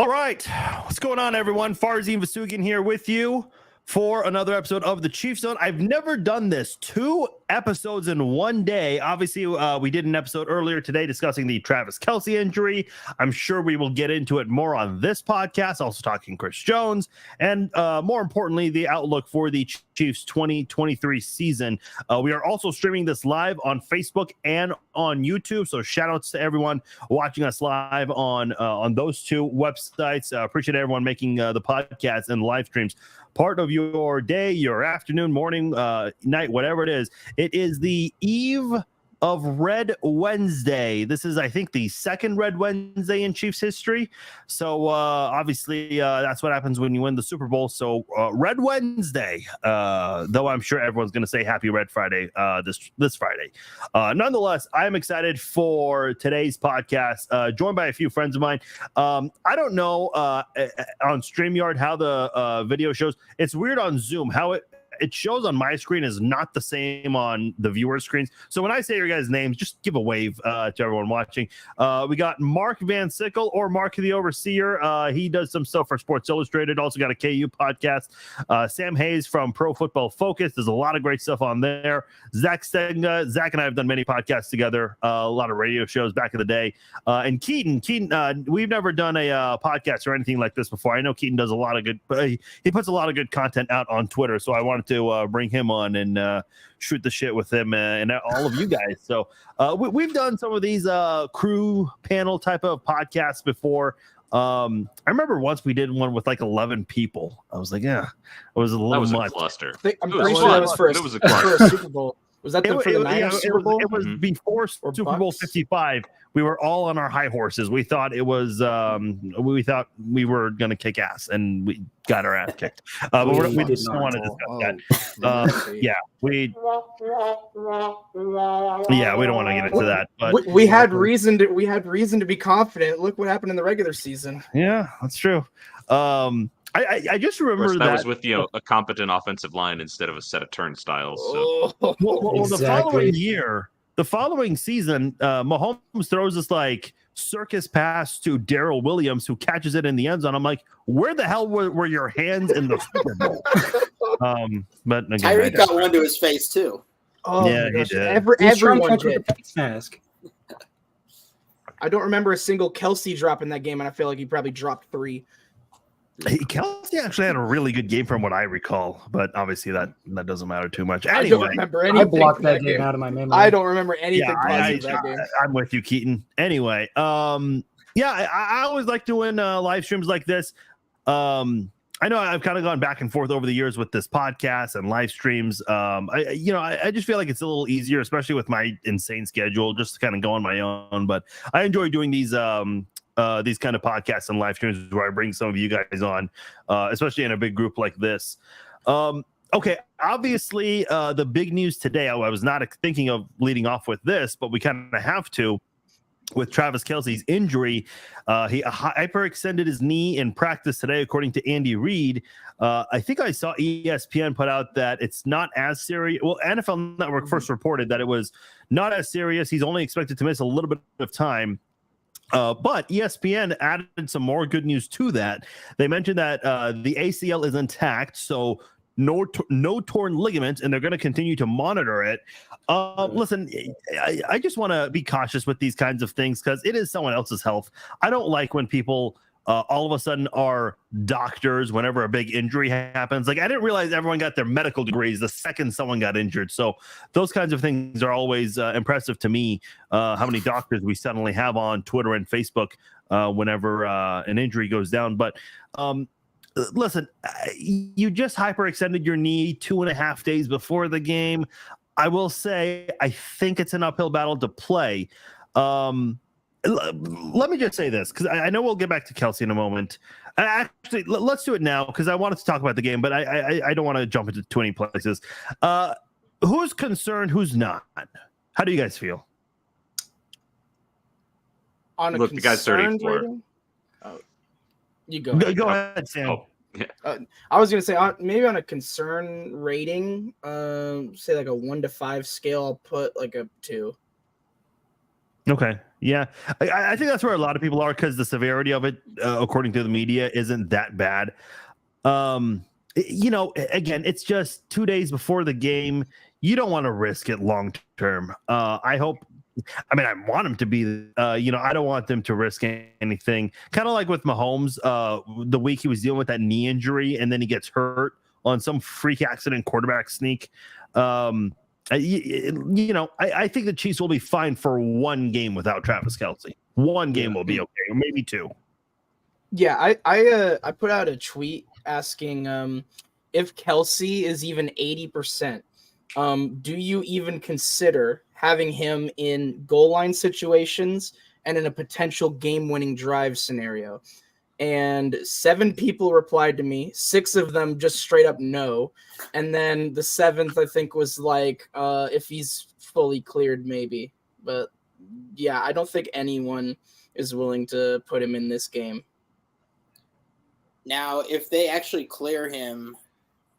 All right, what's going on, everyone? Farzin Vasugian here with you for another episode of the Chief Zone. I've never done this, 2 episodes in one day. Obviously, we did an episode earlier today discussing the Travis Kelce injury. I'm sure we will get into it more on this podcast, also talking Chris Jones, and more importantly, the outlook for the Chiefs 2023 season. We are also streaming this live on Facebook and on YouTube, so shout outs to everyone watching us live on those 2 websites. Appreciate everyone making the podcast and live streams part of your day, your afternoon, morning, night, whatever it is. It is the eve of Red Wednesday. This is, I think, the second Red Wednesday in Chiefs history. So obviously, that's what happens when you win the Super Bowl. So Red Wednesday, though I'm sure everyone's going to say Happy Red Friday this Friday. Nonetheless, I'm excited for today's podcast, joined by a few friends of mine. I don't know on StreamYard how the video shows. It's weird on Zoom how it shows on my screen is not the same on the viewer screens. So when I say your guys' names, just give a wave to everyone watching. We got Mark Van Sickle, or Mark the Overseer. He does some stuff for Sports Illustrated. Also got a KU podcast. Sam Hayes from Pro Football Focus. There's a lot of great stuff on there. Zach Stenga. Zach and I have done many podcasts together. A lot of radio shows back in the day. And Keaton, we've never done a podcast or anything like this before. I know Keaton does a lot of good, he puts a lot of good content out on Twitter. So I wanted to bring him on and shoot the shit with him and all of you guys. So we've done some of these crew panel type of podcasts before. I remember once we did one with like 11 people. I was like, yeah, it was a little much. A cluster. I'm pretty sure that was for a Super Bowl. Was that for the Niners Super Bowl? It was before Super Bowl 55. We were all on our high horses. We thought it was. We thought we were going to kick ass, and we got our ass kicked. But we just don't want to discuss that. Yeah, we don't want to get into that. But we had reason to be confident. Look what happened in the regular season. Yeah, that's true. I just remember that was with a competent offensive line instead of a set of turnstiles. So. Well, the following season, Mahomes throws this like circus pass to Darrell Williams, who catches it in the end zone. I'm like, where the hell were your hands in the Super Bowl? But again, Tyreek got one to his face too. Oh yeah, my gosh. he did. Everyone did. Face mask. I don't remember a single Kelce drop in that game, and I feel like he probably dropped 3. Kelce actually had a really good game from what I recall, but obviously that doesn't matter too much. Anyway, I don't remember anything. I blocked that game out of my memory. I don't remember anything. That game. I'm with you, Keaton. Anyway, I always like doing live streams like this. I know I've kind of gone back and forth over the years with this podcast and live streams. I just feel like it's a little easier, especially with my insane schedule, just to kind of go on my own. But I enjoy doing these kind of podcasts and live streams where I bring some of you guys on, especially in a big group like this. Okay, obviously, the big news today, I was not thinking of leading off with this, but we kind of have to. With Travis Kelce's injury, he hyperextended his knee in practice today, according to Andy Reid. I think I saw ESPN put out that it's not as serious. Well, NFL Network first reported that it was not as serious. He's only expected to miss a little bit of time. But ESPN added some more good news to that. They mentioned that the ACL is intact, so no torn ligaments, and they're going to continue to monitor it. Listen, I just want to be cautious with these kinds of things because it is someone else's health. I don't like when people all of a sudden are doctors whenever a big injury happens. Like, I didn't realize everyone got their medical degrees the second someone got injured. So those kinds of things are always impressive to me, how many doctors we suddenly have on Twitter and Facebook whenever an injury goes down. But listen, you just hyperextended your knee 2.5 days before the game. I will say, I think it's an uphill battle to play. Let me just say this, because I know we'll get back to Kelce in a moment. Actually, let's do it now, because I wanted to talk about the game, but I don't want to jump into too many places. Who's concerned? Who's not? How do you guys feel? Look, the guy's 34. You go ahead. Go ahead, Sam. Oh, yeah. I was gonna say maybe on a concern rating, say like a 1 to 5 scale, I'll put like a 2. Okay. Yeah, I think that's where a lot of people are because the severity of it, according to the media, isn't that bad. Again, it's just 2 days before the game. You don't want to risk it long term. I want them to be, I don't want them to risk anything. Kind of like with Mahomes, the week he was dealing with that knee injury and then he gets hurt on some freak accident quarterback sneak. I think the Chiefs will be fine for one game without Travis Kelce. One game will be okay, or maybe two. Yeah, I put out a tweet asking if Kelce is even 80%, do you even consider having him in goal line situations and in a potential game-winning drive scenario? And 7 people replied to me. 6 of them just straight up no. And then the 7th, I think, was like, if he's fully cleared, maybe. But yeah, I don't think anyone is willing to put him in this game. Now, if they actually clear him,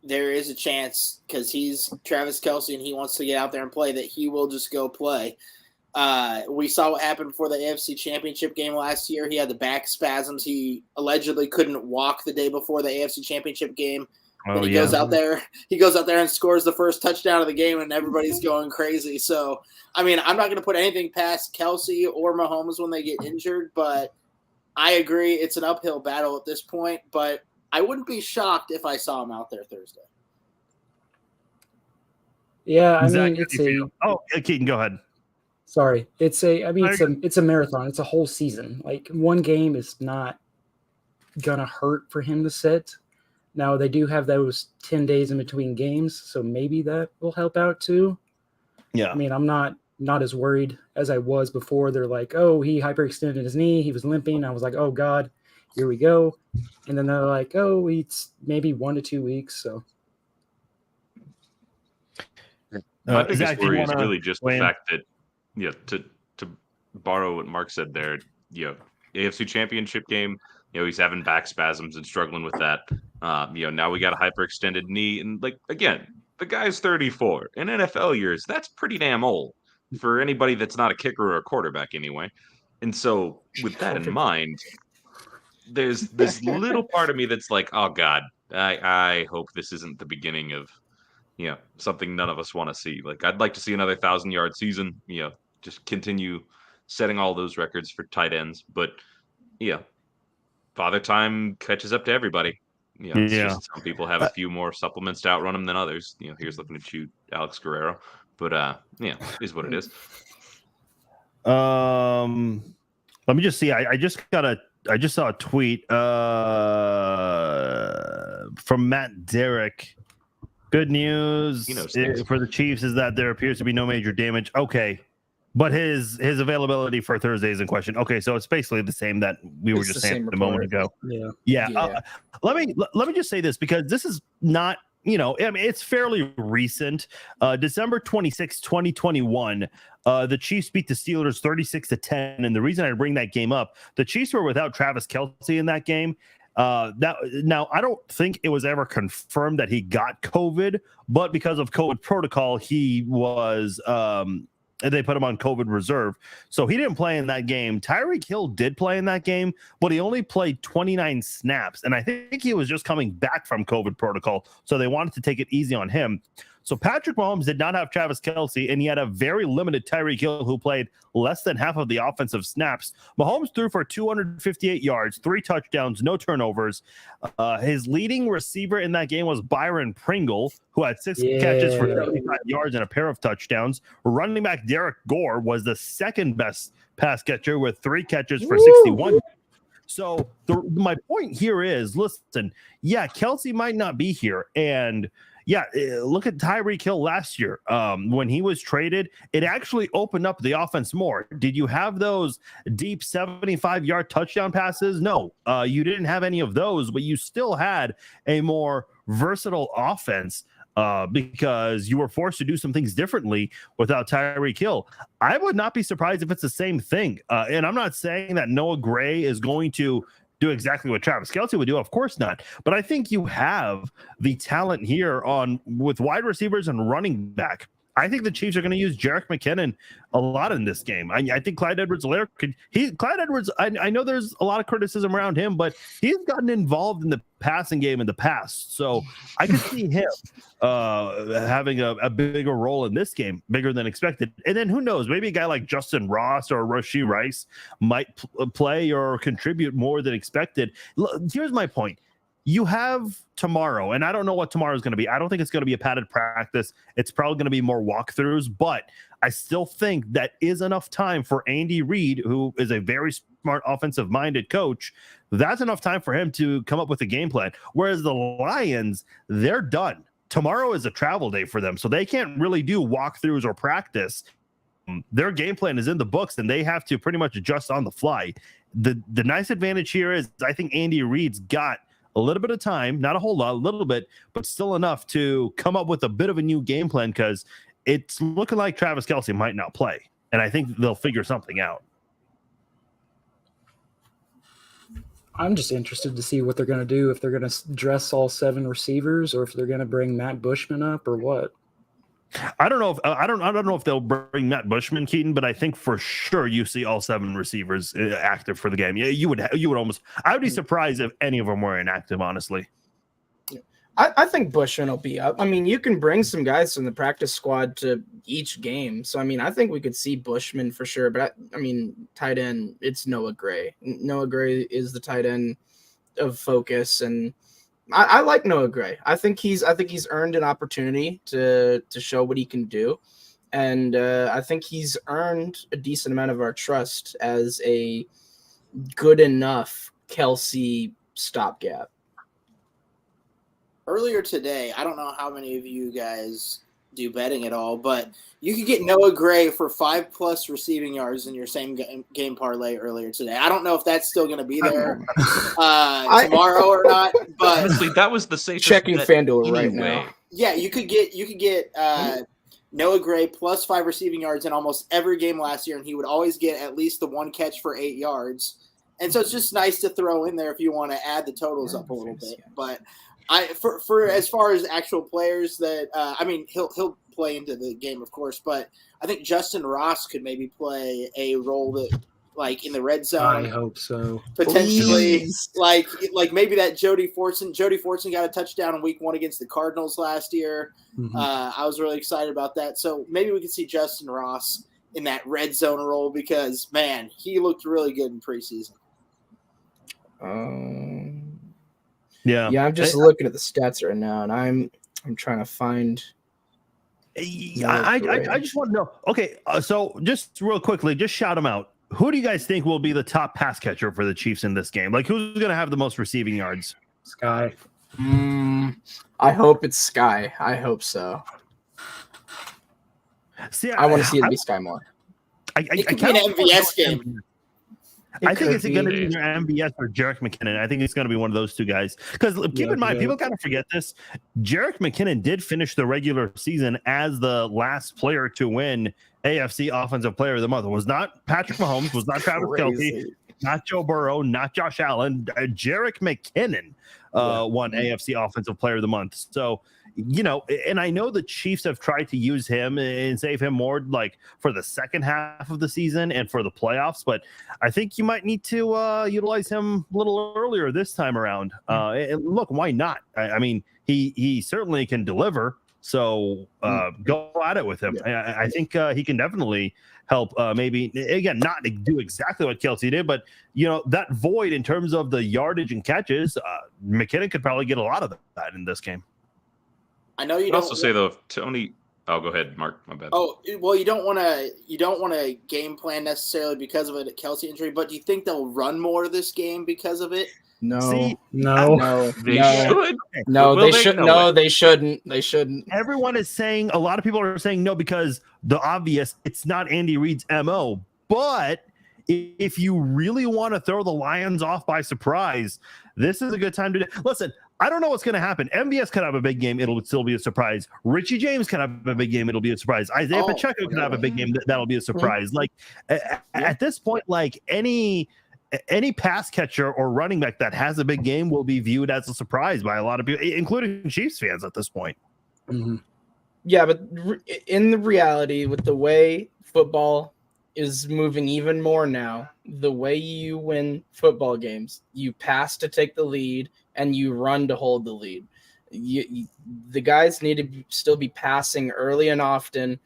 there is a chance, because he's Travis Kelce and he wants to get out there and play, that he will just go play. We saw what happened for the AFC Championship game last year. He had the back spasms. He allegedly couldn't walk the day before the AFC Championship game. And he goes out there and scores the first touchdown of the game, and everybody's going crazy. So, I'm not going to put anything past Kelce or Mahomes when they get injured, but I agree it's an uphill battle at this point. But I wouldn't be shocked if I saw him out there Thursday. Yeah, Keaton, go ahead. Sorry, it's a marathon. It's a whole season. Like, one game is not gonna hurt for him to sit. Now they do have those 10 days in between games, so maybe that will help out too. Yeah, I'm not as worried as I was before. They're like, oh, he hyperextended his knee, he was limping. I was like, oh God, here we go. And then they're like, oh, it's maybe 1 to 2 weeks. So my biggest worry is really just the fact that, to borrow what Mark said there, AFC Championship game, he's having back spasms and struggling with that. Now we got a hyperextended knee, and again, the guy's 34. In NFL years, that's pretty damn old for anybody that's not a kicker or a quarterback anyway. And so, with that in mind, there's this little part of me that's like, oh God, I hope this isn't the beginning of something none of us want to see. I'd like to see another 1,000-yard season, just continue setting all those records for tight ends. But Father Time catches up to everybody. It's just some people have a few more supplements to outrun them than others. Here's looking to shoot Alex Guerrero. But is what it is. Let me just see. I just saw a tweet from Matt Derrick. Good news for the Chiefs is that there appears to be no major damage. Okay, but his availability for Thursday is in question. Okay, so it's basically the same that we were just saying a moment ago. Yeah. Let me just say this, because this is not, it's fairly recent. December 26, 2021, the Chiefs beat the Steelers 36-10. And the reason I bring that game up, the Chiefs were without Travis Kelce in that game. Now, I don't think it was ever confirmed that he got COVID, but because of COVID protocol, he was they put him on COVID reserve. So he didn't play in that game. Tyreek Hill did play in that game, but he only played 29 snaps. And I think he was just coming back from COVID protocol. So they wanted to take it easy on him. So Patrick Mahomes did not have Travis Kelce, and he had a very limited Tyreek Hill, who played less than half of the offensive snaps. Mahomes threw for 258 yards, 3 touchdowns, no turnovers. His leading receiver in that game was Byron Pringle, who had 6 catches for 75 yards and a pair of touchdowns. Running back Derek Gore was the second best pass catcher with 3 catches for 61. So my point here is, listen, Kelce might not be here, and look at Tyreek Hill last year. When he was traded, it actually opened up the offense more. Did you have those deep 75-yard touchdown passes? No, you didn't have any of those, but you still had a more versatile offense because you were forced to do some things differently without Tyreek Hill. I would not be surprised if it's the same thing. And I'm not saying that Noah Gray is going to do exactly what Travis Kelce would do. Of course not. But I think you have the talent here with wide receivers and running back. I think the Chiefs are going to use Jerick McKinnon a lot in this game. I think Clyde Edwards-Helaire Clyde Edwards, I know there's a lot of criticism around him, but he's gotten involved in the passing game in the past. So I could see him having a bigger role in this game, bigger than expected. And then who knows, maybe a guy like Justin Ross or Rashee Rice might play or contribute more than expected. Here's my point. You have tomorrow, and I don't know what tomorrow is going to be. I don't think it's going to be a padded practice. It's probably going to be more walkthroughs, but I still think that is enough time for Andy Reid, who is a very smart offensive-minded coach. That's enough time for him to come up with a game plan. Whereas the Lions, they're done. Tomorrow is a travel day for them, so they can't really do walkthroughs or practice. Their game plan is in the books, and they have to pretty much adjust on the fly. The nice advantage here is I think Andy Reid's got a little bit of time, not a whole lot, a little bit, but still enough to come up with a bit of a new game plan, because it's looking like Travis Kelce might not play. And I think they'll figure something out. I'm just interested to see what they're going to do, if they're going to dress all 7 receivers or if they're going to bring Matt Bushman up or what. I don't know if I don't know if they'll bring Matt Bushman, Keaton, but I think for sure you see all 7 receivers active for the game. Yeah, you would almost. I would be surprised if any of them were inactive, honestly. I think Bushman will be up. I mean, you can bring some guys from the practice squad to each game, so I mean, I think we could see Bushman for sure. But I mean, tight end, it's Noah Gray. Noah Gray is the tight end of focus, and I like Noah Gray. I think he's earned an opportunity to show what he can do, and I think he's earned a decent amount of our trust as a good enough Kelce stopgap. Earlier today, I don't know how many of you guys do betting at all, but you could get Noah Gray for 5+ receiving yards in your same game parlay earlier today. I don't know if that's still going to be there tomorrow or not, but honestly, that was the safest checking FanDuel anyway. right now. Yeah, you could get Noah Gray plus 5 receiving yards in almost every game last year, and he would always get at least the 1 catch for 8 yards. And so it's just nice to throw in there if you want to add the totals up a little bit. But for as far as actual players that I mean, he'll play into the game, of course, but I think Justin Ross could maybe play a role that, like, in the red zone. I hope so. Potentially, Please. like maybe that Jody Fortson got a touchdown in week 1 against the Cardinals last year. Mm-hmm. I was really excited about that. So maybe we could see Justin Ross in that red zone role, because man, he looked really good in preseason. Yeah, I'm just looking at the stats right now, and I'm trying to find. I just want to know. Okay, so just real quickly, just shout them out. Who do you guys think will be the top pass catcher for the Chiefs in this game? Like, who's going to have the most receiving yards? Sky. I hope it's Sky. I hope so. See, I want to see it be Sky more. It could be an MVS game. I think it's going to be either MVS or Jerick McKinnon. I think it's going to be one of those two guys. Because keep in mind, people kind of forget this. Jerick McKinnon did finish the regular season as the last player to win AFC Offensive Player of the Month. It was not Patrick Mahomes, was not Travis Kelce, not Joe Burrow, not Josh Allen. Jerick McKinnon won AFC Offensive Player of the Month. So, you know, and I know the Chiefs have tried to use him and save him more, like, for the second half of the season and for the playoffs, but I think you might need to utilize him a little earlier this time around. And look, why not? I mean, he certainly can deliver, so go at it with him. I think he can definitely help. Maybe again, not do exactly what Kelce did, but you know, that void in terms of the yardage and catches, McKinnon could probably get a lot of that in this game. I know you I'd don't also say though, if Tony. Oh, go ahead, Mark. My bad. Oh well, you don't want to game plan necessarily because of a Kelce injury, but do you think they'll run more this game because of it? No, See, no, They should. no, Will they they? should. No No, way. they shouldn't. They shouldn't. Everyone is saying, a lot of people are saying no because the obvious, it's not Andy Reid's MO. But if you really want to throw the Lions off by surprise, this is a good time to do. Listen, I don't know what's going to happen. MVS could have a big game. It'll still be a surprise. Richie James could have a big game. It'll be a surprise. Isaiah Pacheco could have a big game. That'll be a surprise. Like at this point, like any pass catcher or running back that has a big game will be viewed as a surprise by a lot of people, including Chiefs fans at this point. Mm-hmm. Yeah, but in the reality, with the way football is moving even more now, the way you win football games, you pass to take the lead and you run to hold the lead. The guys need to still be passing early and often,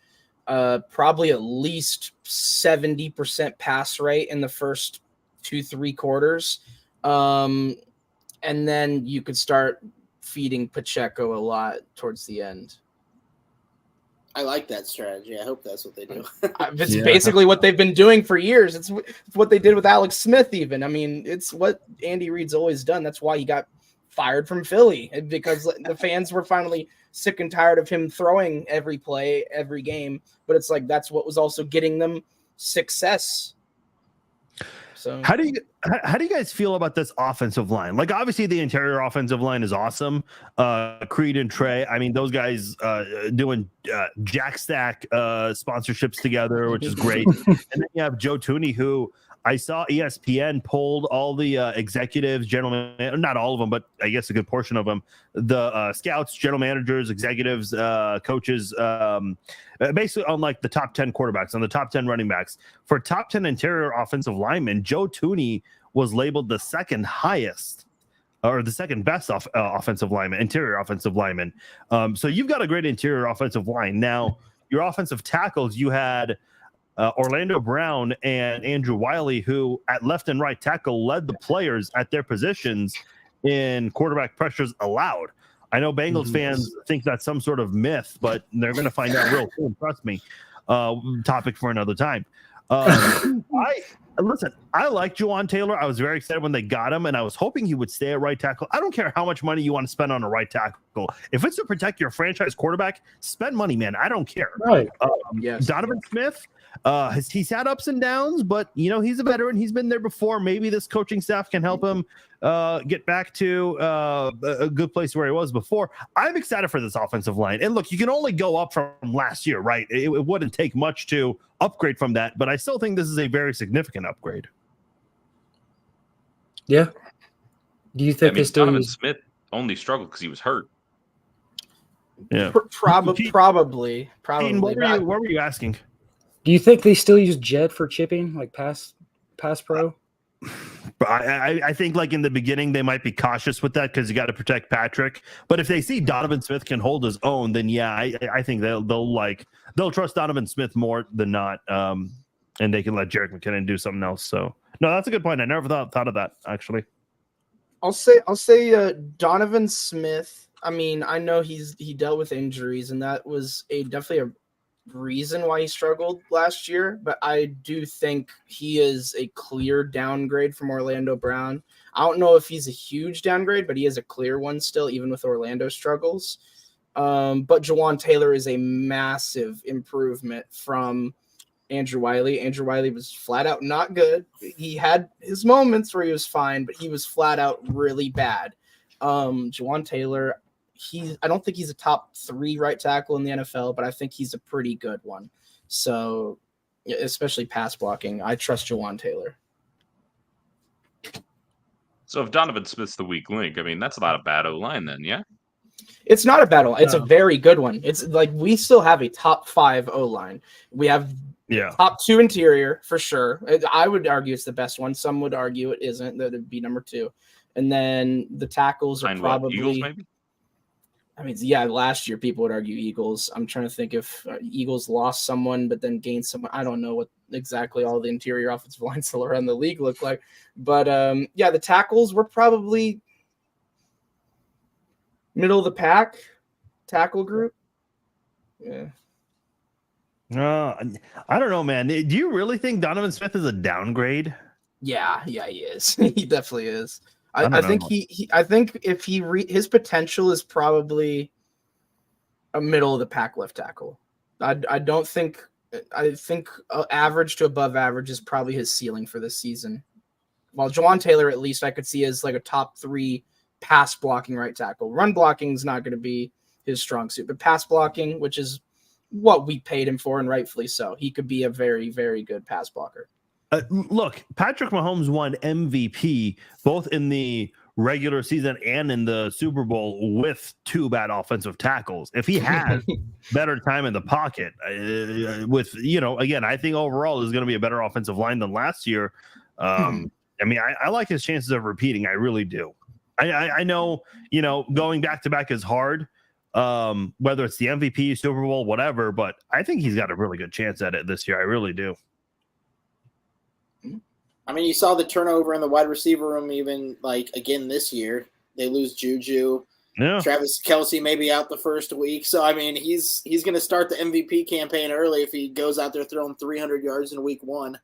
probably at least 70% pass rate in the first 2-3 quarters. And then you could start feeding Pacheco a lot towards the end. I like that strategy. I hope that's what they do. It's basically what they've been doing for years. It's what they did with Alex Smith even. I mean, it's what Andy Reid's always done. That's why he got fired from Philly, because the fans were finally sick and tired of him throwing every play, every game. But it's like that's what was also getting them success. So how do you guys feel about this offensive line? Like, obviously the interior offensive line is awesome. Creed and Trey, I mean, those guys doing Jack Stack sponsorships together, which is great. And then you have Joe Thuney, who I saw ESPN polled all the executives, not all of them, but I guess a good portion of them, the scouts, general managers, executives, coaches, basically on like the top 10 quarterbacks, on the top 10 running backs. For top 10 interior offensive linemen, Joe Thuney was labeled the second highest or the second best offensive lineman, interior offensive lineman. So you've got a great interior offensive line. Now, your offensive tackles, you had Orlando Brown and Andrew Wiley, who at left and right tackle led the players at their positions in quarterback pressures allowed. I know Bengals fans think that's some sort of myth, but they're going to find out real soon. Trust me. Topic for another time. Listen, I like Jawaan Taylor. I was very excited when they got him, and I was hoping he would stay at right tackle. I don't care how much money you want to spend on a right tackle. If it's to protect your franchise quarterback, spend money, man. I don't care. Right. Yes. Donovan Smith, he's had ups and downs, but he's a veteran. He's been there before. Maybe this coaching staff can help him get back to a good place where he was before. I'm excited for this offensive line. And look, you can only go up from last year, right? It wouldn't take much to upgrade from that, but I still think this is a very significant upgrade. Yeah. Do you think Donovan Smith only struggled because he was hurt? Yeah, probably. Peyton, what were you asking? Do you think they still use Jet for chipping, like pass pro? I think like in the beginning they might be cautious with that because you got to protect Patrick. But if they see Donovan Smith can hold his own, then yeah, I think they'll trust Donovan Smith more than not, and they can let Jerick McKinnon do something else. So no, that's a good point. I never thought of that actually. I'll say Donovan Smith. I mean, I know he dealt with injuries, and that was definitely a reason why he struggled last year, but I do think he is a clear downgrade from Orlando Brown. I don't know if he's a huge downgrade, but he is a clear one still, even with Orlando struggles. But Jawaan Taylor is a massive improvement from Andrew Wiley. Andrew Wiley was flat out not good. He had his moments where he was fine, but he was flat out really bad. Jawaan Taylor, I don't think he's a top 3 right tackle in the NFL, but I think he's a pretty good one. So, especially pass blocking, I trust Jawaan Taylor. So if Donovan Smith's the weak link, I mean, that's not a bad O-line then, yeah? It's not a bad one. It's a very good one. It's like we still have a top 5 O-line. We have top 2 interior for sure. I would argue it's the best one. Some would argue it isn't. That would be number 2. And then the tackles are probably Eagles, maybe? I mean, yeah, last year people would argue Eagles. I'm trying to think if Eagles lost someone but then gained someone. I don't know what exactly all the interior offensive lines still around the league look like. But, the tackles were probably middle of the pack tackle group. Yeah. I don't know, man. Do you really think Donovan Smith is a downgrade? Yeah, he is. He definitely is. I think I think if his potential is probably a middle of the pack left tackle. I think average to above average is probably his ceiling for this season. While Jawaan Taylor, at least I could see as like a top 3 pass blocking right tackle. Run blocking is not going to be his strong suit, but pass blocking, which is what we paid him for, and rightfully so, he could be a very, very good pass blocker. Look, Patrick Mahomes won MVP both in the regular season and in the Super Bowl with 2 bad offensive tackles. If he has better time in the pocket with, again, I think overall is going to be a better offensive line than last year. I mean, I like his chances of repeating. I really do. I know, going back to back is hard, whether it's the MVP, Super Bowl, whatever, but I think he's got a really good chance at it this year. I really do. I mean, you saw the turnover in the wide receiver room even, again this year. They lose Juju. Yeah. Travis Kelce may be out the first week. So, I mean, he's going to start the MVP campaign early if he goes out there throwing 300 yards in week 1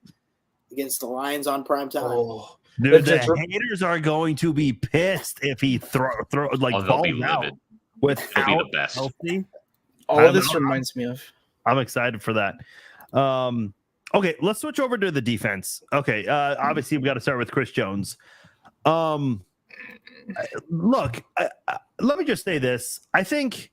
against the Lions on prime time. Oh. Dude, the haters are going to be pissed if he balls out without the best. Kelce. All this reminds me of. I'm excited for that. Okay, let's switch over to the defense. Okay, obviously we've got to start with Chris Jones. Look, let me just say this. I think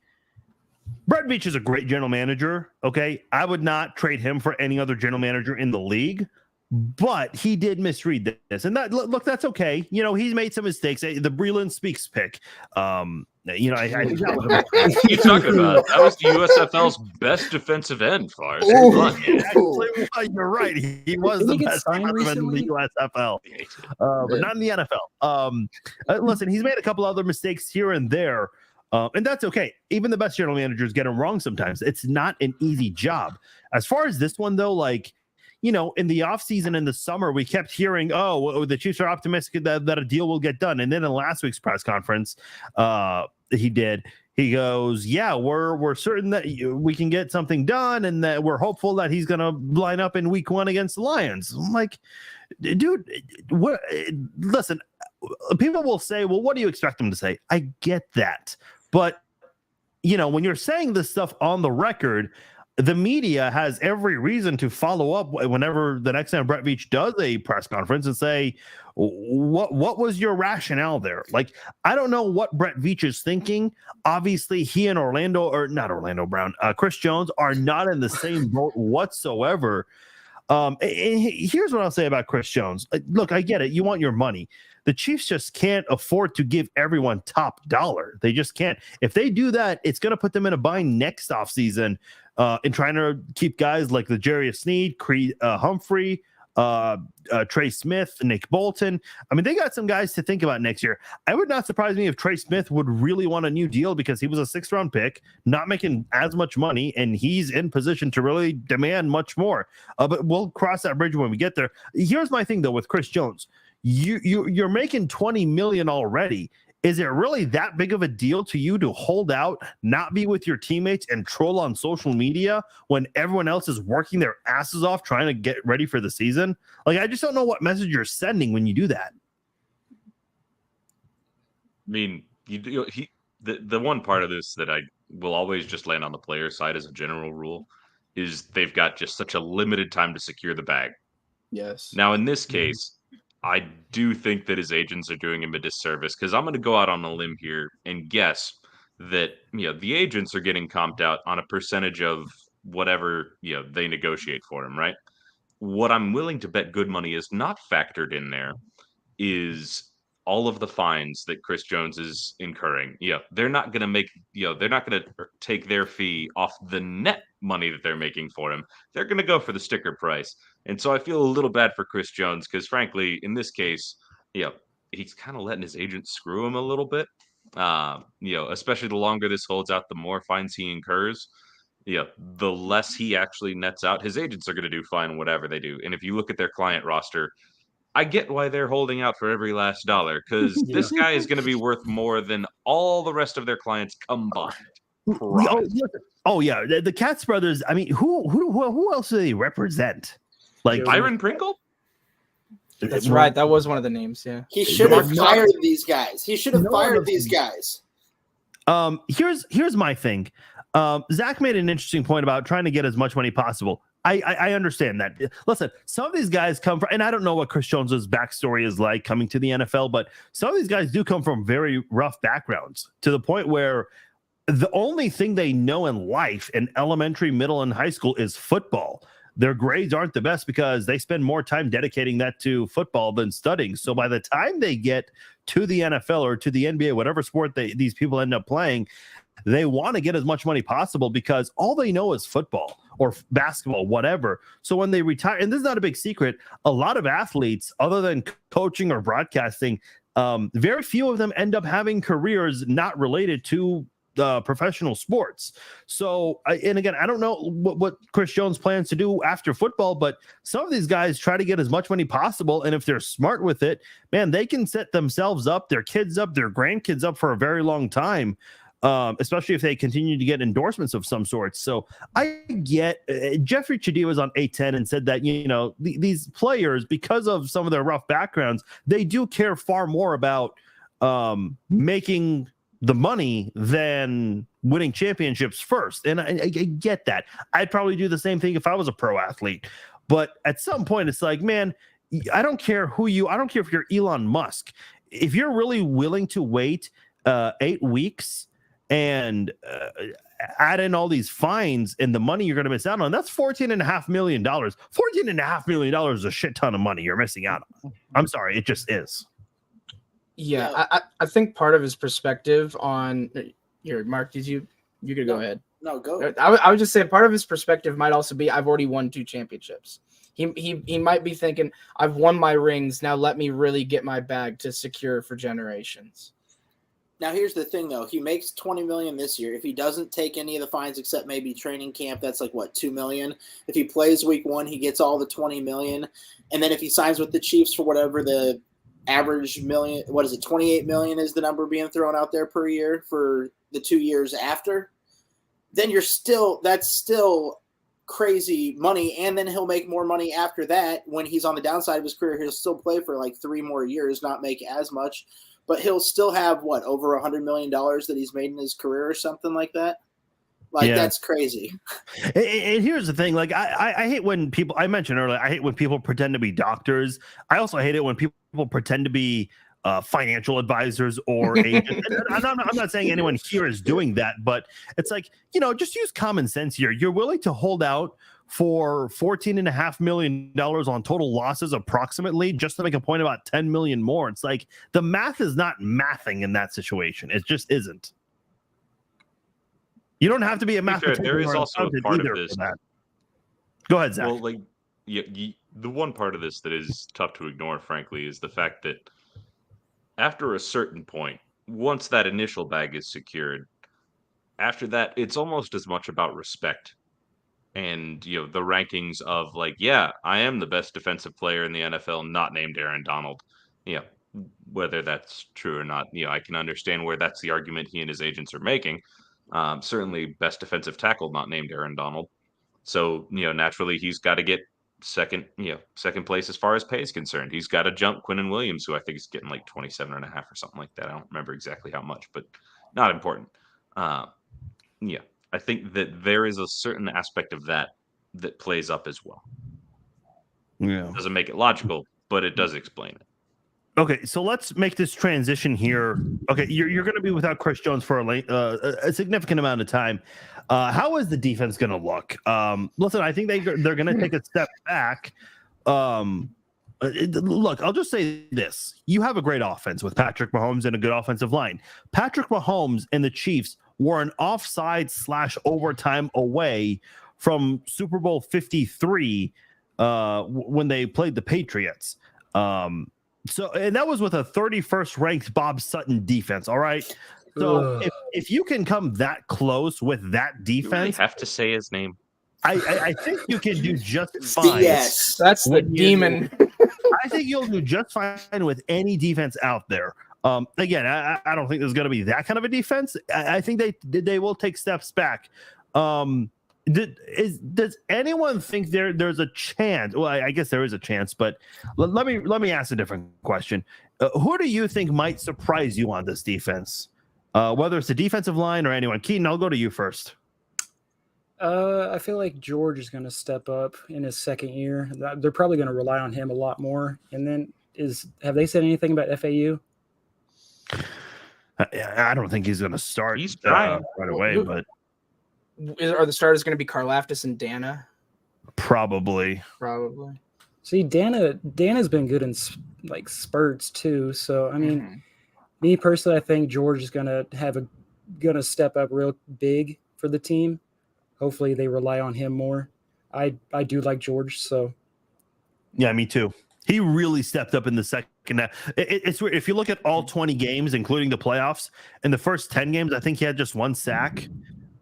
Brett Veach is a great general manager. Okay, I would not trade him for any other general manager in the league. But he did misread this, and that's okay. He's made some mistakes. The Breeland Speaks pick. What are you talking about? That was the USFL's best defensive end, Fars. You're right. He was the best defensive in the USFL, but not in the NFL. Listen, he's made a couple other mistakes here and there, and that's okay. Even the best general managers get them wrong sometimes. It's not an easy job. As far as this one, though, in the offseason in the summer, we kept hearing, the Chiefs are optimistic that a deal will get done. And then in last week's press conference, he goes, yeah, we're certain that we can get something done and that we're hopeful that he's going to line up in week 1 against the Lions. I'm like, dude, listen, people will say, well, what do you expect them to say? I get that. But, when you're saying this stuff on the record, the media has every reason to follow up whenever the next time Brett Veach does a press conference and say, what was your rationale there? I don't know what Brett Veach is thinking. Obviously, he and Chris Jones are not in the same boat whatsoever. And here's what I'll say about Chris Jones. Look, I get it. You want your money. The Chiefs just can't afford to give everyone top dollar. They just can't. If they do that, it's going to put them in a bind next offseason in trying to keep guys like L'Jarius Sneed, Creed Humphrey, Trey Smith, Nick Bolton. I mean, they got some guys to think about next year. I would not surprise me if Trey Smith would really want a new deal because he was a 6th-round pick, not making as much money, and he's in position to really demand much more. But we'll cross that bridge when we get there. Here's my thing, though, with Chris Jones. You're making $20 million already. Is it really that big of a deal to you to hold out, not be with your teammates, and troll on social media when everyone else is working their asses off trying to get ready for the season? I just don't know what message you're sending when you do that. I mean, the one part of this that I will always just land on the player side as a general rule is they've got just such a limited time to secure the bag. Yes. Now, in this case, I do think that his agents are doing him a disservice because I'm going to go out on a limb here and guess that the agents are getting comped out on a percentage of whatever they negotiate for him, right? What I'm willing to bet good money is not factored in there is all of the fines that Chris Jones is incurring. They're not going to make they're not going to take their fee off the net money that they're making for him. They're going to go for the sticker price. And so I feel a little bad for Chris Jones because, frankly, in this case, he's kind of letting his agent screw him a little bit. Especially the longer this holds out, the more fines he incurs. The less he actually nets out. His agents are going to do fine whatever they do. And if you look at their client roster, I get why they're holding out for every last dollar because this guy is going to be worth more than all the rest of their clients combined. The Katz brothers. I mean, who else do they represent? Byron Pringle? That's right. That was one of the names. Yeah. He should have fired these guys. Here's my thing. Zach made an interesting point about trying to get as much money possible. I understand that. Listen, some of these guys come from, and I don't know what Chris Jones's backstory is like coming to the NFL, but some of these guys do come from very rough backgrounds to the point where the only thing they know in life in elementary, middle, and high school is football. their grades aren't the best because they spend more time dedicating that to football than studying. So by the time they get to the NFL or to the NBA, whatever sport these people end up playing, they want to get as much money possible because all they know is football or basketball, whatever. So when they retire, and this is not a big secret, a lot of athletes, other than coaching or broadcasting, very few of them end up having careers not related to professional sports. So, and again, I don't know what Chris Jones plans to do after football, but some of these guys try to get as much money possible. And if they're smart with it, man, they can set themselves up, their kids up, their grandkids up for a very long time. Especially if they continue to get endorsements of some sort. So I get Jeffrey Chadiha was on A10 and said that, these players, because of some of their rough backgrounds, they do care far more about making the money than winning championships first. And I get that. I'd probably do the same thing if I was a pro athlete. But at some point, it's like, man, I don't care I don't care if you're Elon Musk. If you're really willing to wait 8 weeks and add in all these fines and the money you're going to miss out on, that's $14.5 million. $14.5 million is a shit ton of money you're missing out on. I'm sorry, it just is. Yeah, I think part of his perspective on here, Mark, you could go ahead. No, go. I would just say part of his perspective might also be, I've already won 2 championships. He might be thinking, I've won my rings, now let me really get my bag to secure for generations. Now, here's the thing, though. He makes $20 million this year. If he doesn't take any of the fines except maybe training camp, that's like, what, $2 million? If he plays week 1, he gets all the $20 million. And then if he signs with the Chiefs for whatever the average million, what is it, $28 million is the number being thrown out there per year for the 2 years after, then that's still crazy money. And then he'll make more money after that. When he's on the downside of his career, he'll still play for like 3 more years, not make as much. But he'll still have, over $100 million that he's made in his career or something like that. That's crazy. And here's the thing. Like, I hate when people, I mentioned earlier, I hate when people pretend to be doctors. I also hate it when people pretend to be financial advisors or agents. I'm not saying anyone here is doing that, but it's like, just use common sense here. You're willing to hold out for $14.5 million on total losses approximately just to make a point about 10 million more. It's like the math is not mathing in that situation. It just isn't. You don't have to be a mathematician. There is also a part of this. Go ahead, Zach. Well, the one part of this that is tough to ignore, frankly, is the fact that after a certain point, once that initial bag is secured, after that, it's almost as much about respect. And, the rankings of I am the best defensive player in the NFL, not named Aaron Donald. Whether that's true or not, I can understand where that's the argument he and his agents are making. Certainly best defensive tackle, not named Aaron Donald. So, naturally he's got to get second place as far as pay is concerned. He's got to jump Quinnen Williams, who I think is getting like 27.5 or something like that. I don't remember exactly how much, but not important. I think that there is a certain aspect of that plays up as well. Yeah. It doesn't make it logical, but it does explain it. Okay, so let's make this transition here. Okay, you're going to be without Chris Jones for a significant amount of time. How is the defense going to look? Listen, I think they're going to take a step back. Look, I'll just say this. You have a great offense with Patrick Mahomes and a good offensive line. Patrick Mahomes and the Chiefs were an offside/overtime away from Super Bowl 53 when they played the Patriots. So, and that was with a 31st ranked Bob Sutton defense. All right. So if you can come that close with that defense, you really have to say his name. I think you can do just fine. Yes, that's the demon. I think you'll do just fine with any defense out there. Again, I don't think there's going to be that kind of a defense. I think they will take steps back. Does anyone think there's a chance? Well, I guess there is a chance, but let me ask a different question. Who do you think might surprise you on this defense? Whether it's the defensive line or anyone. Keaton, I'll go to you first. I feel like George is going to step up in his second year. They're probably going to rely on him a lot more. And then have they said anything about FAU? I don't think he's going to start right away, but are the starters going to be Karlaftis and Dana? Probably. See, Dana's been good in like spurts too. So I mean, me personally, I think George is gonna step up real big for the team. Hopefully, they rely on him more. I do like George, so yeah, me too. He really stepped up in the second half. It's weird. If you look at all 20 games, including the playoffs, in the first 10 games, I think he had just 1 sack.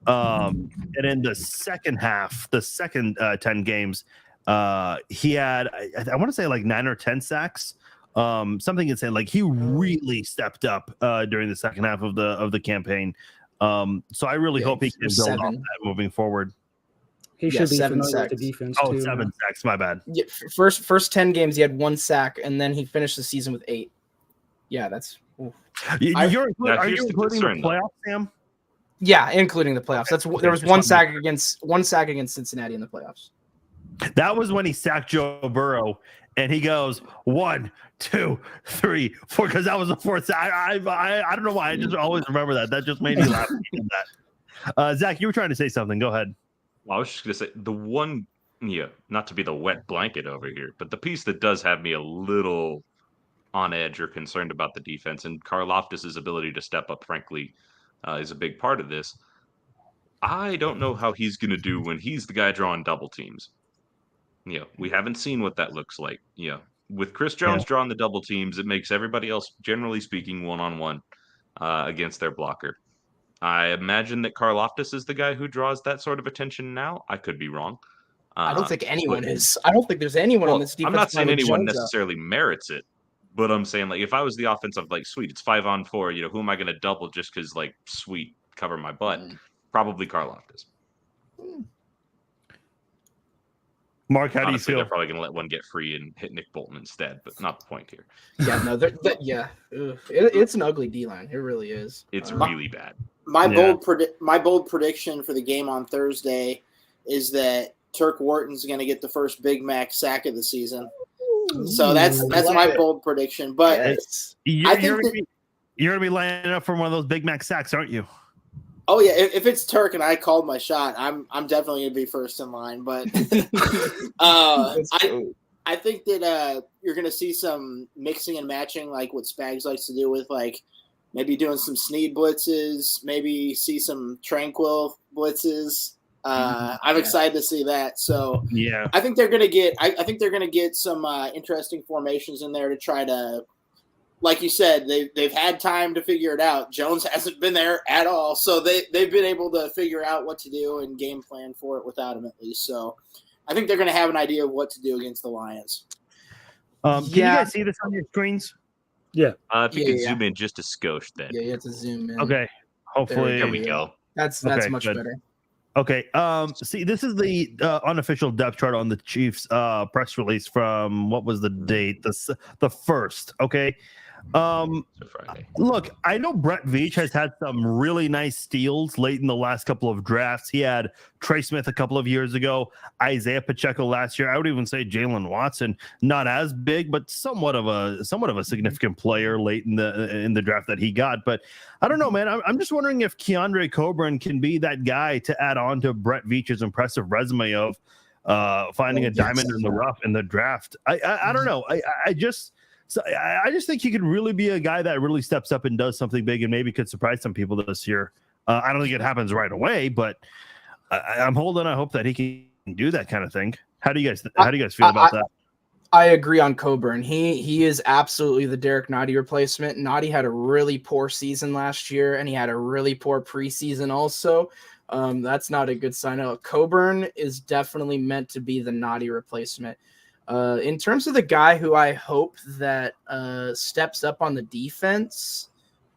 And in the second half, the second 10 games, he had, I want to say like 9 or 10 sacks. Something insane. Like he really stepped up during the second half of the campain. So I really hope he can build off that moving forward. He should be familiar with the defense too. 7 sacks. My bad. Yeah, first 10 games he had 1 sack, and then he finished the season with 8. Yeah, that's. Are you including the playoffs, Sam? Yeah, including the playoffs. There was 1 sack against Cincinnati in the playoffs. That was when he sacked Joe Burrow, and he goes 1, 2, 3, 4, because that was the 4th sack. I don't know why. I just always remember that. That just made me laugh. Zach, you were trying to say something. Go ahead. Well, I was just going to say the one, not to be the wet blanket over here, but the piece that does have me a little on edge or concerned about the defense, and Karlaftis' ability to step up, frankly, is a big part of this. I don't know how he's going to do when he's the guy drawing double teams. We haven't seen what that looks like. With Chris Jones drawing the double teams, it makes everybody else, generally speaking, one-on-one against their blocker. I imagine that Karlaftis is the guy who draws that sort of attention now. I could be wrong. I don't think anyone is. I don't think there's anyone on this defense. I'm not saying anyone necessarily merits it, but I'm saying, like, if I was the offensive, like, sweet, it's 5-on-4, who am I going to double just because, like, sweet, cover my butt? Probably Karlaftis. Mark, how do you Honestly, feel? They're probably going to let one get free and hit Nick Bolton instead, but not the point here. Yeah, no, it's an ugly D-line. It really is. It's really bad. My bold prediction for the game on Thursday is that Turk Wharton's going to get the first Big Mac sack of the season. So that's my bold prediction. But you're going to be lining up for one of those Big Mac sacks, aren't you? Oh yeah, if it's Turk and I called my shot, I'm definitely gonna be first in line. But I think that you're gonna see some mixing and matching, like what Spags likes to do with, like, maybe doing some Snead blitzes, maybe see some Tranquil blitzes. I'm excited to see that. So yeah, I think they're gonna get. I think they're gonna get some interesting formations in there to try to. Like you said, they've had time to figure it out. Jones hasn't been there at all, so they've been able to figure out what to do and game plan for it without him, at least. So I think they're going to have an idea of what to do against the Lions. Can you guys see this on your screens? Yeah. If you could zoom in just a skosh, then. Yeah, you have to zoom in. Okay. Hopefully. There we go. That's much better. Okay. See, this is the unofficial depth chart on the Chiefs press release from, what was the date? The 1st. Okay. Look, I know Brett Veach has had some really nice steals late in the last couple of drafts. He had Trey Smith a couple of years ago, Isaiah Pacheco last year. I would even say Jalen Watson, not as big, but somewhat of a significant player late in the draft that he got. But I don't know, man. I'm just wondering if Keondre Coburn can be that guy to add on to Brett Veach's impressive resume of finding a diamond in the rough in the draft. I don't know. I just think he could really be a guy that really steps up and does something big and maybe could surprise some people this year. I don't think it happens right away, but I'm holding out hope that he can do that kind of thing. How do you guys feel about that? I agree on Coburn. He is absolutely the Derek Nottie replacement. Nottie had a really poor season last year, and he had a really poor preseason also. That's not a good sign. Coburn is definitely meant to be the Nottie replacement. In terms of the guy who I hope that steps up on the defense,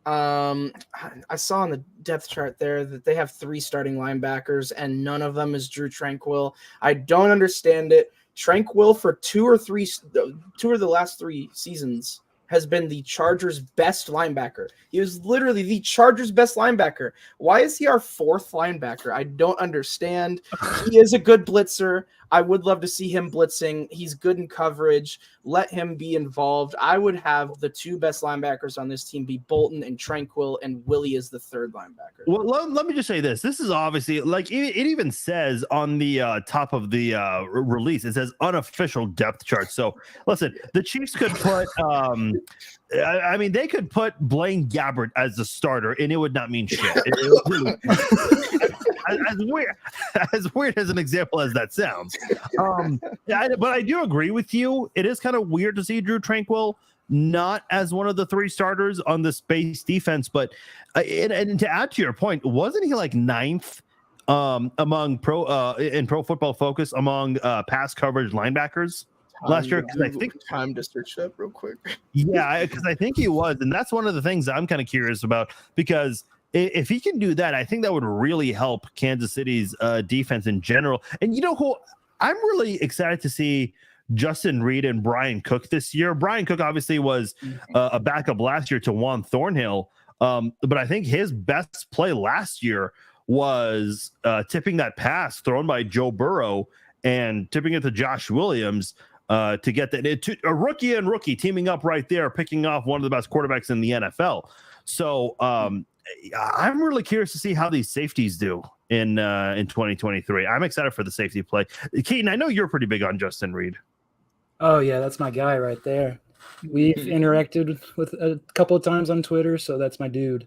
I saw on the depth chart there that they have 3 starting linebackers, and none of them is Drew Tranquil. I don't understand it. Tranquil for 2 of the last 3 seasons has been the Chargers' best linebacker. He was literally the Chargers' best linebacker. Why is he our fourth linebacker? I don't understand. He is a good blitzer. I would love to see him blitzing. He's good in coverage. Let him be involved. I would have the two best linebackers on this team be Bolton and Tranquill, and Willie is the third linebacker. Well, let me just say this. This is obviously, like, it even says on the top of the release, it says unofficial depth chart. So, listen, the Chiefs could put, I mean, they could put Blaine Gabbert as the starter, and it would not mean shit. It really, as weird as an example as that sounds. But I do agree with you. It is kind of weird to see Drue Tranquill not as one of the three starters on the space defense. But and to add to your point, wasn't he like ninth among Pro Football Focus among pass coverage linebackers last year? Because I think time to search up real quick. Yeah, because I think he was, and that's one of the things I'm kind of curious about, because if he can do that, I think that would really help Kansas City's defense in general. And you know who I'm really excited to see? Justin Reid and Brian Cook this year. Brian Cook obviously was a backup last year to Juan Thornhill, but I think his best play last year was tipping that pass thrown by Joe Burrow and tipping it to Josh Williams to get that. A rookie and rookie teaming up right there, picking off one of the best quarterbacks in the NFL. So I'm really curious to see how these safeties do in 2023. I'm excited for the safety play. Keaton, I know you're pretty big on Justin Reid. Oh, yeah, that's my guy right there. We've interacted with a couple of times on Twitter, so that's my dude.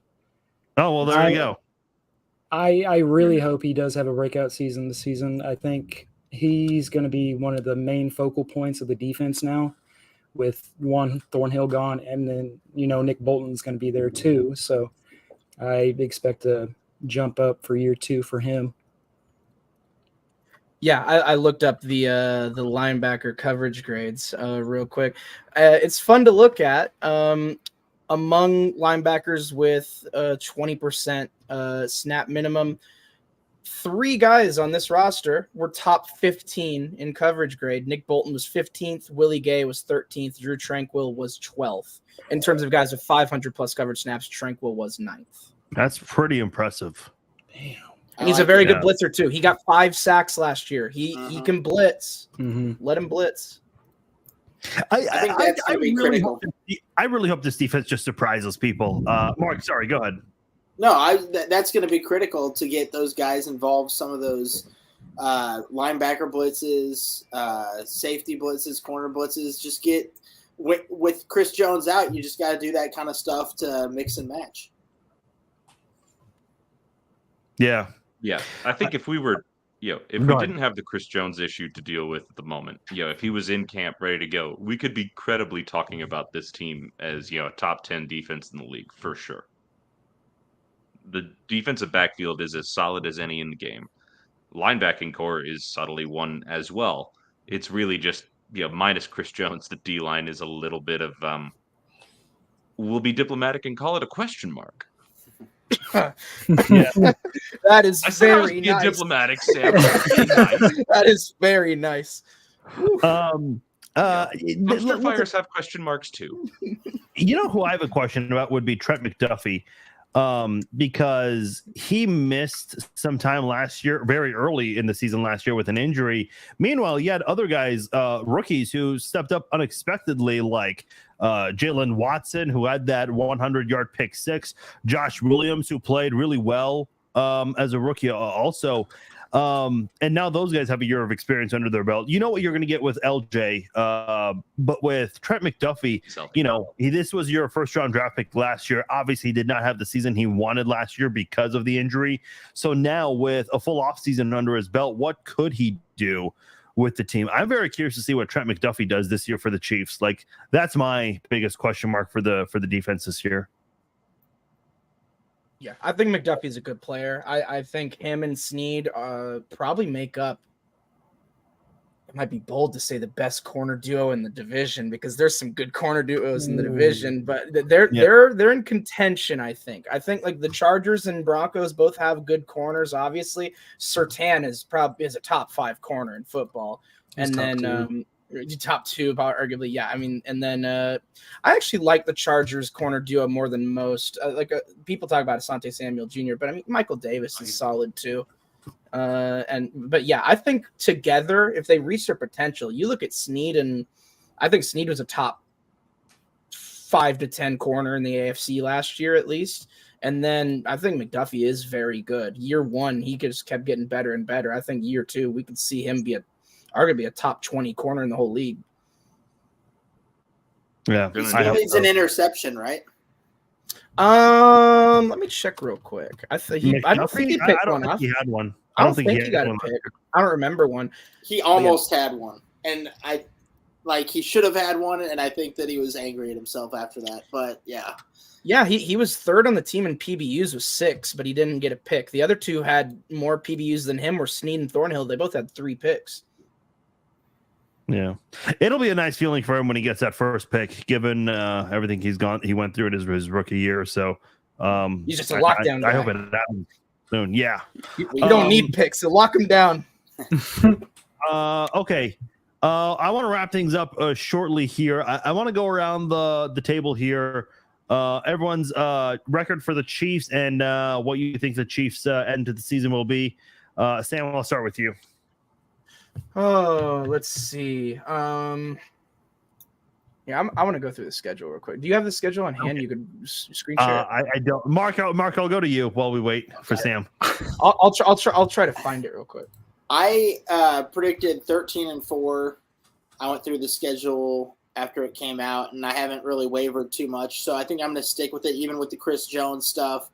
Oh, well, there you go. I really hope he does have a breakout season this season. I think he's going to be one of the main focal points of the defense now, with Juan Thornhill gone, and then, Nick Bolton's going to be there too. So I expect a jump up for year 2 for him. Yeah, I looked up the linebacker coverage grades real quick. It's fun to look at. Among linebackers with 20% snap minimum, 3 guys on this roster were top 15 in coverage grade. Nick Bolton was 15th, Willie Gay was 13th, Drue Tranquill was 12th. In terms of guys with 500-plus coverage snaps, Tranquill was 9th. That's pretty impressive. Damn. He's a very good blitzer too. He got 5 sacks last year. He can blitz. Mm-hmm. Let him blitz. I think that's going to be critical. I really hope this defense just surprises people. Mark, sorry, go ahead. No, that's going to be critical to get those guys involved. Some of those linebacker blitzes, safety blitzes, corner blitzes. Just get with Chris Jones out. You just got to do that kind of stuff to mix and match. Yeah. Yeah, I think if we were, if we didn't have the Chris Jones issue to deal with at the moment, if he was in camp ready to go, we could be credibly talking about this team as, a top 10 defense in the league for sure. The defensive backfield is as solid as any in the game. Linebacking core is subtly one as well. It's really just, minus Chris Jones, the D-line is a little bit of, we'll be diplomatic and call it a question mark. Yeah. That is very nice. Diplomatic, Sam. That is very nice. Dumpster fires have question marks too. Who I have a question about would be Trent McDuffie, because he missed some time last year, very early in the season last year with an injury. Meanwhile, you had other guys, rookies, who stepped up unexpectedly, like Jalen Watson, who had that 100-yard pick 6, Josh Williams, who played really well as a rookie also. And now those guys have a year of experience under their belt. You know what you're going to get with LJ, but with Trent McDuffie, this was your first-round draft pick last year. Obviously, he did not have the season he wanted last year because of the injury. So now with a full offseason under his belt, what could he do with the team? I'm very curious to see what Trent McDuffie does this year for the Chiefs. Like, that's my biggest question mark for the defense this year. Yeah, I think McDuffie's a good player. I think him and Snead probably make up, it might be bold to say, the best corner duo in the division, because there's some good corner duos in the division, but they're in contention, I think. I think like the Chargers and Broncos both have good corners, obviously. Surtain is a top 5 corner in football. And then Top two, about arguably, yeah. I mean, and then I actually like the Chargers corner duo more than most. People talk about Asante Samuel Jr., but I mean, Michael Davis is solid too. But yeah, I think together, if they reach their potential, you look at Snead, and I think Snead was a top 5 to 10 corner in the AFC last year at least. And then I think McDuffie is very good. Year one, he just kept getting better and better. I think year two, we could see him be arguably a top 20 corner in the whole league. Yeah, he still needs an interception, right? Let me check real quick. I don't think he picked one. He had one. I don't think he got a pick. I don't remember one. He almost had one, and he should have had one, and I think that he was angry at himself after that. But yeah. Yeah, he was third on the team in PBUs with 6, but he didn't get a pick. The other two had more PBUs than him, were Snead and Thornhill. They both had 3 picks. Yeah, it'll be a nice feeling for him when he gets that first pick, given everything he went through in his rookie year. So he's just a lockdown guy. I hope it happens soon. Yeah, you don't need picks, so lock him down. Okay. I want to wrap things up shortly here. I want to go around the table here. Everyone's record for the Chiefs and what you think the Chiefs end to the season will be. Sam, I'll start with you. Oh, let's see. I want to go through the schedule real quick. Do you have the schedule on hand? Okay. You could screen share. I don't. Mark, I'll go to you while we wait for Sam. I'll try to find it real quick. I predicted 13-4. I went through the schedule after it came out, and I haven't really wavered too much. So I think I'm going to stick with it, even with the Chris Jones stuff.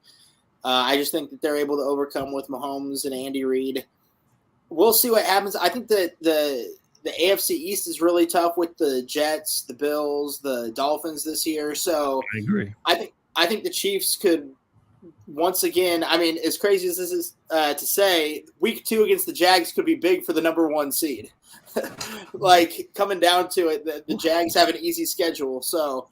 I just think that they're able to overcome with Mahomes and Andy Reid. We'll see what happens. I think that the AFC East is really tough with the Jets, the Bills, the Dolphins this year. So I agree. I think the Chiefs could once again. I mean, as crazy as this is to say, week 2 against the Jags could be big for the number 1 seed. Coming down to it, the Jags have an easy schedule. So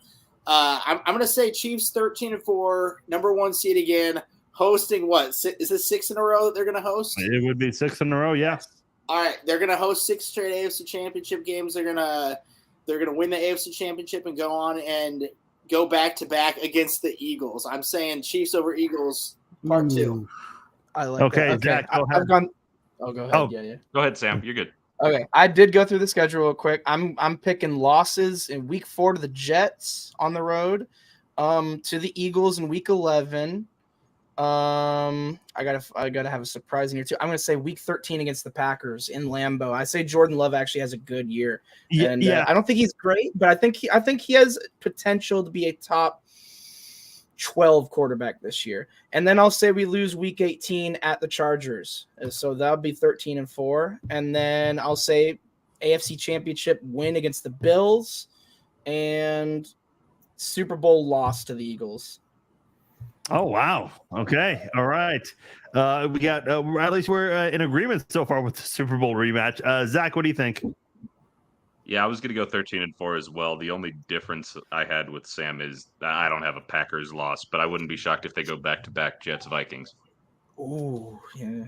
I'm going to say Chiefs 13-4, number 1 seed again. Hosting what? Is this 6 in a row that they're going to host? It would be 6 in a row, yeah. All right, they're going to host 6 straight AFC Championship games. They're going to win the AFC Championship and go on and go back to back against the Eagles. I'm saying Chiefs over Eagles, part 2. I like that. Okay, Zach, go ahead. Go ahead. Yeah. Go ahead, Sam. You're good. Okay, I did go through the schedule real quick. I'm picking losses in week 4 to the Jets on the road, to the Eagles in week 11. I gotta have a surprise in here too. I'm gonna say week 13 against the Packers in Lambeau. I say Jordan Love actually has a good year. And I don't think he's great, but I think he has potential to be a top 12 quarterback this year. And then I'll say we lose week 18 at the Chargers. So that'll be 13-4. And then I'll say AFC Championship win against the Bills and Super Bowl loss to the Eagles. Oh, wow. Okay. All right. We got, at least we're in agreement so far with the Super Bowl rematch. Zach, what do you think? Yeah, I was going to go 13-4 as well. The only difference I had with Sam is I don't have a Packers loss, but I wouldn't be shocked if they go back-to-back Jets-Vikings. Oh, yeah.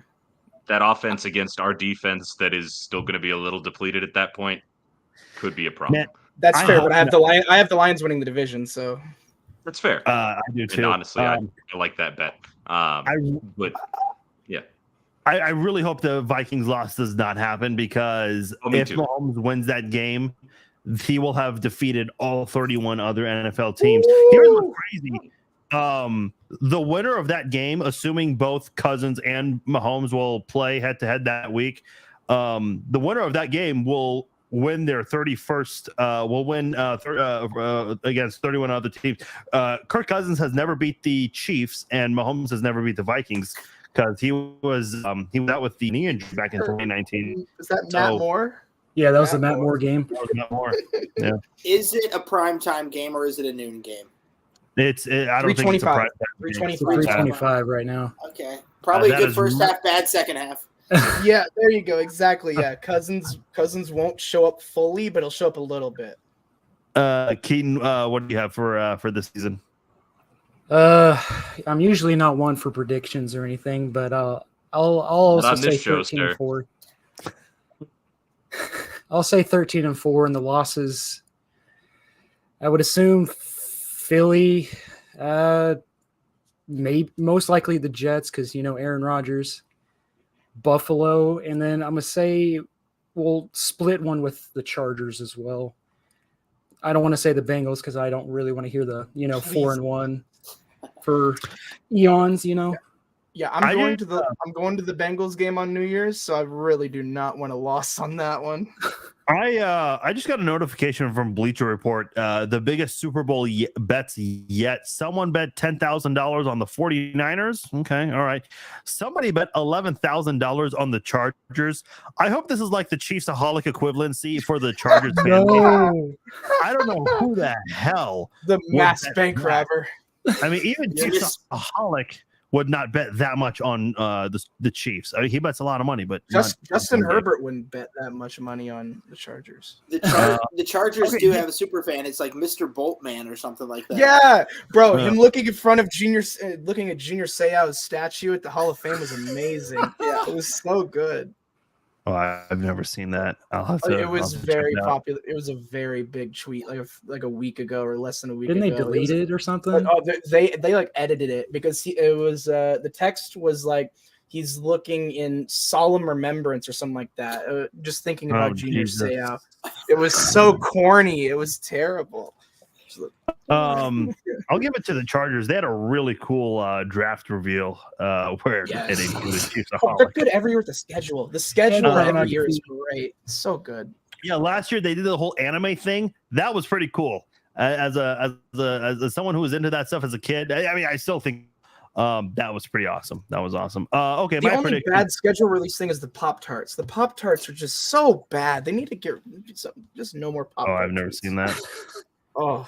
That offense against our defense that is still going to be a little depleted at that point could be a problem. Man, that's fair, but I have the Lions winning the division, so... That's fair. I do too. And honestly, I like that bet. But yeah, I really hope the Vikings loss does not happen because if Mahomes wins that game, he will have defeated all 31 other NFL teams. Here's what's crazy. The winner of that game, assuming both Cousins and Mahomes will play head to head that week, the winner of that game will win their 31st, will win against 31 other teams. Kirk Cousins has never beat the Chiefs, and Mahomes has never beat the Vikings because he was out with the knee injury back in 2019. Is that Matt Moore? Yeah, that was the Matt Moore game. Matt Moore. Yeah. Is it a primetime game or is it a noon game? I don't think it's a primetime game. 325 right now. Okay, probably a good first half, bad second half. Yeah, there you go. Exactly. Yeah, Cousins won't show up fully, but he'll show up a little bit. Keaton, what do you have for this season? I'm usually not one for predictions or anything, but I'll also say 13-4. I'll say 13-4, and the losses, I would assume Philly, maybe most likely the Jets because Aaron Rodgers, Buffalo, and then I'm gonna say we'll split one with the Chargers as well. I don't want to say the Bengals because I don't really want to hear the 4-1 for eons. Yeah, I'm going to the Bengals game on New Year's, so I really do not want a loss on that one. I just got a notification from Bleacher Report. The biggest Super Bowl bets yet. Someone bet $10,000 on the 49ers. Okay, all right. Somebody bet $11,000 on the Chargers. I hope this is like the Chiefs-aholic equivalency for the Chargers fan base. I don't know who the hell the mass bank robber. I mean, even Chiefs-aholic would not bet that much on the Chiefs. I mean, he bets a lot of money, but Justin Herbert wouldn't bet that much money on the Chargers. The Chargers do have a super fan. It's like Mr. Boltman or something like that. Yeah, bro. Him looking in front of Junior Seau's statue at the Hall of Fame was amazing. Yeah, it was so good. Oh, I've never seen that. I'll have to. It was very popular. It was a very big tweet, like a week ago or less than a week ago. Didn't they delete it or something? Oh, they like edited it because it was the text was like he's looking in solemn remembrance or something like that. Just thinking about Junior Seau. It was so corny. It was terrible. I'll give it to the Chargers. They had a really cool draft reveal where it included Chiefs-aholic. They're good every year with the schedule. The schedule every year is great. It's so good. Yeah, last year they did the whole anime thing. That was pretty cool. As someone who was into that stuff as a kid, I mean, I still think that was pretty awesome. That was awesome. Okay, the only bad schedule release thing is the Pop-Tarts. The Pop-Tarts are just so bad. They need to get just no more Pop-Tarts. Oh, I've never seen that. Oh,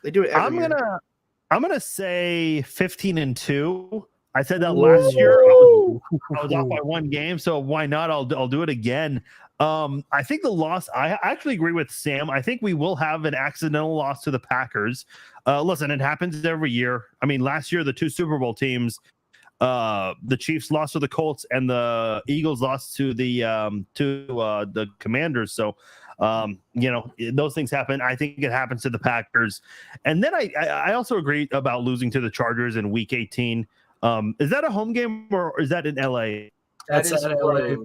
they do it every year. I'm gonna say 15-2. I said that last year. I was off by one game, so why not? I'll do it again. I think the loss. I actually agree with Sam. I think we will have an accidental loss to the Packers. Listen, it happens every year. I mean, last year the two Super Bowl teams, the Chiefs lost to the Colts and the Eagles lost to the Commanders. So. Those things happen. I think it happens to the Packers. And then I also agree about losing to the Chargers in week 18. Is that a home game or is that in LA? That's in LA.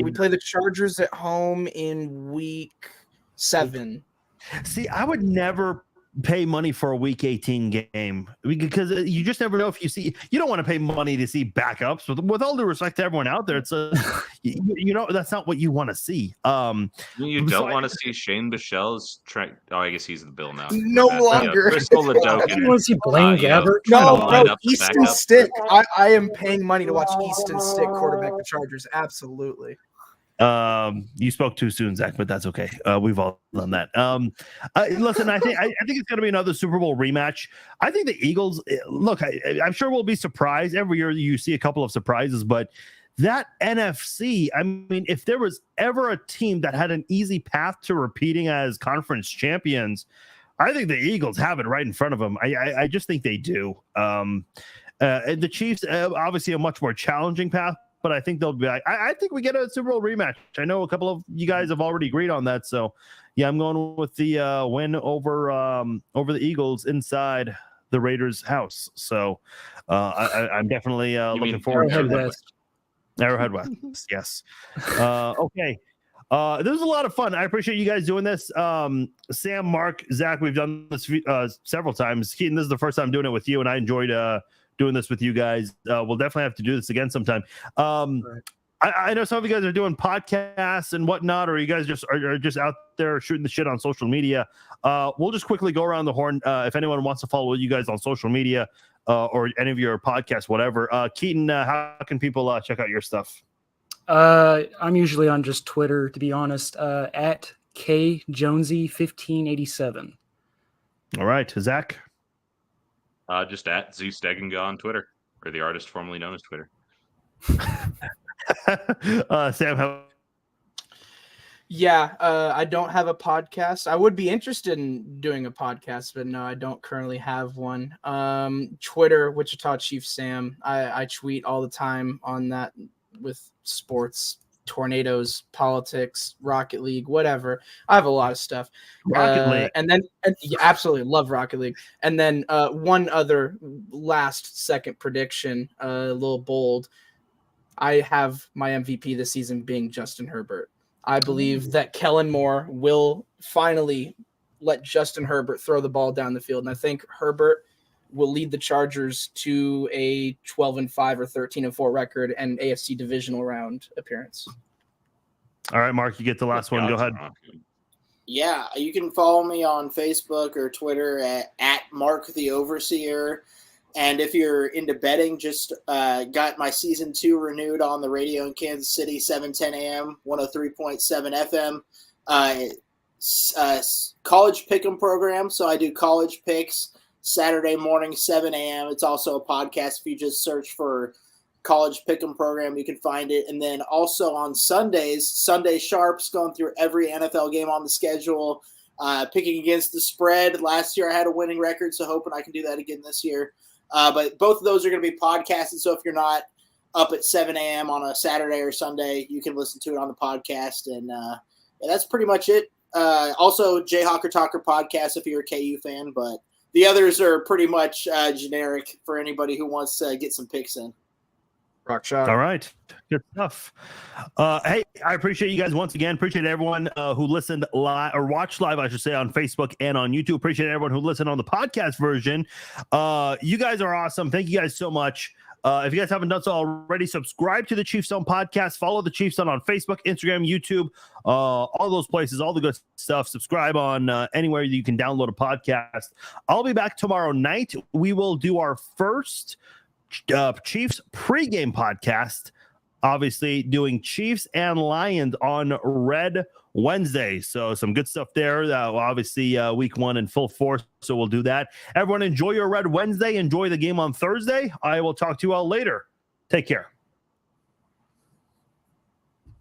We play the Chargers at home in week 7. See, I would never pay money for a week 18 game because you just never know if you don't want to pay money to see backups with all due respect to everyone out there. It's that's not what you want to see. You don't want to see Shane Bichel's I guess he's the Bill now. No longer. You want to see Blaine Gabbert? No, Easton Stick. I am paying money to watch Easton Stick quarterback the Chargers. Absolutely. You spoke too soon, Zach, but that's okay. We've all done that. Listen, I think it's going to be another Super Bowl rematch. I think the Eagles. Look, I'm sure we'll be surprised every year. You see a couple of surprises, but that NFC. I mean, if there was ever a team that had an easy path to repeating as conference champions, I think the Eagles have it right in front of them. I just think they do. The Chiefs, obviously, a much more challenging path. But I think they'll be. I think we get a Super Bowl rematch. I know a couple of you guys have already agreed on that. So, yeah, I'm going with the win over the Eagles inside the Raiders' house. So, I'm definitely looking forward to that. Arrowhead West. Yes. Okay. This was a lot of fun. I appreciate you guys doing this. Sam, Mark, Zach, we've done this several times. Keaton, this is the first time doing it with you, and I enjoyed doing this with you guys. We'll definitely have to do this again sometime. Right. I know some of you guys are doing podcasts and whatnot, or you guys are just out there shooting the shit on social media. We'll just quickly go around the horn. If anyone wants to follow you guys on social media or any of your podcasts, whatever. Keaton, how can people check out your stuff? I'm usually on just Twitter, to be honest, at KJonesy1587. All right, Zach. Just at Zeus Degenga on Twitter, or the artist formerly known as Twitter. Sam, I don't have a podcast. I would be interested in doing a podcast, but no, I don't currently have one. Twitter, Wichita Chief Sam. I tweet all the time on that with sports tornadoes, politics, Rocket League, whatever. I have a lot of stuff. Rocket League. And then yeah, absolutely love Rocket League. And then one other last second prediction, a little bold. I have my MVP this season being Justin Herbert. I believe that Kellen Moore will finally let Justin Herbert throw the ball down the field. And I think Herbert will lead the Chargers to a 12-5 or 13-4 record and AFC divisional round appearance. All right, Mark, you get the last one. Go ahead. Yeah, you can follow me on Facebook or Twitter at Mark the Overseer. And if you're into betting, just got my season 2 renewed on the radio in Kansas City, 7:10 a.m., 103.7 FM. College pick'em program. So I do college picks Saturday morning, 7 a.m. It's also a podcast. If you just search for college pick'em program, you can find it. And then also on Sundays, Sunday Sharps, going through every NFL game on the schedule, picking against the spread. Last year I had a winning record, so hoping I can do that again this year. But both of those are going to be podcasted. So if you're not up at 7 a.m. on a Saturday or Sunday, you can listen to it on the podcast. And yeah, that's pretty much it. Also, Jayhawker Talker podcast if you're a KU fan. But the others are pretty much generic for anybody who wants to get some picks in. Rock shot. All right. Good stuff. Hey, I appreciate you guys once again. Appreciate everyone who listened live or watched live, I should say, on Facebook and on YouTube. Appreciate everyone who listened on the podcast version. You guys are awesome. Thank you guys so much. If you guys haven't done so already, subscribe to the Chiefs Zone podcast. Follow the Chiefs Zone on Facebook, Instagram, YouTube, all those places, all the good stuff. Subscribe on anywhere you can download a podcast. I'll be back tomorrow night. We will do our first Chiefs pregame podcast, obviously doing Chiefs and Lions on Red Wednesday. So some good stuff there. Obviously week 1 in full force. So we'll do that. Everyone enjoy your Red Wednesday. Enjoy the game on Thursday. I will talk to you all later. Take care.